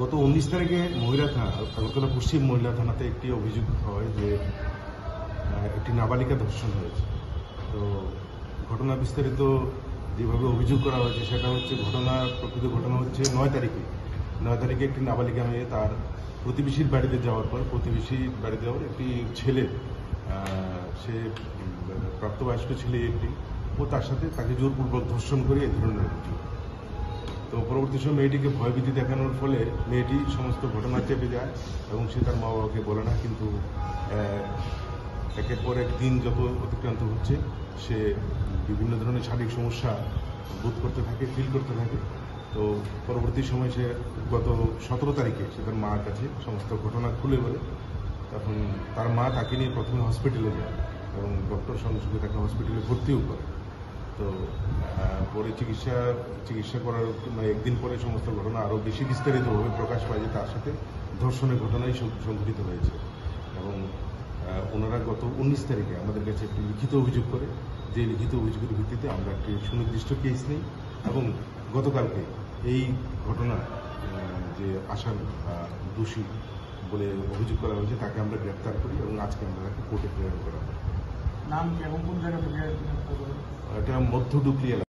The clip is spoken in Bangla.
গত 19 তারিখে মহিলা থানা, আগরতলা পশ্চিম মহিলা থানাতে একটি অভিযোগ হয় যে একটি নাবালিকা ধর্ষণ হয়েছে। তো ঘটনা বিস্তারিত যেভাবে অভিযোগ করা হয়েছে সেটা হচ্ছে প্রকৃত ঘটনা হচ্ছে 9 তারিখে একটি নাবালিকা মেয়ে তার প্রতিবেশীর বাড়িতে যাওয়ার পর একটি ছেলে, সে প্রাপ্তবয়স্ক ছেলে একটি, ও তার সাথে তাকে জোরপূর্বক ধর্ষণ করে এই ধরনের অভিযোগ। তো পরবর্তী সময় মেয়েটিকে ভয়ভীতি দেখানোর ফলে মেয়েটি সমস্ত ঘটনা চেপে যায় এবং সে তার মা বাবাকে বলে না। কিন্তু একের পর এক দিন যত অতিক্রান্ত হচ্ছে, সে বিভিন্ন ধরনের শারীরিক সমস্যা বোধ করতে থাকে, ফিল করতে থাকে। তো পরবর্তী সময় সে গত 17 তারিখে সে তার মার কাছে সমস্ত ঘটনা খুলে বলে। তখন তার মা তাকে নিয়ে প্রথমে হসপিটালে যায় এবং ডক্টর সঙ্গে সঙ্গে তাকে হসপিটালে ভর্তিও করে। তো পরে চিকিৎসা করার একদিন পরে সমস্ত ঘটনা আরও বেশি বিস্তারিতভাবে প্রকাশ পায় যে তার সাথে ধর্ষণের ঘটনাই সংঘটিত হয়েছে। এবং ওনারা গত 19 তারিখে আমাদের কাছে একটি লিখিত অভিযোগ করে, যে লিখিত অভিযোগের ভিত্তিতে আমরা একটি সুনির্দিষ্ট কেস নিই এবং গতকালকে এই ঘটনা যে আসার দোষী বলে অভিযোগ করা হয়েছে তাকে আমরা গ্রেপ্তার করি এবং আজকে আমরা তাকে কোর্টে প্রেরণ করা হয়। নাম এবং কোন জায়গা থেকে? এটা মধ্য ডুকলি এলাকা।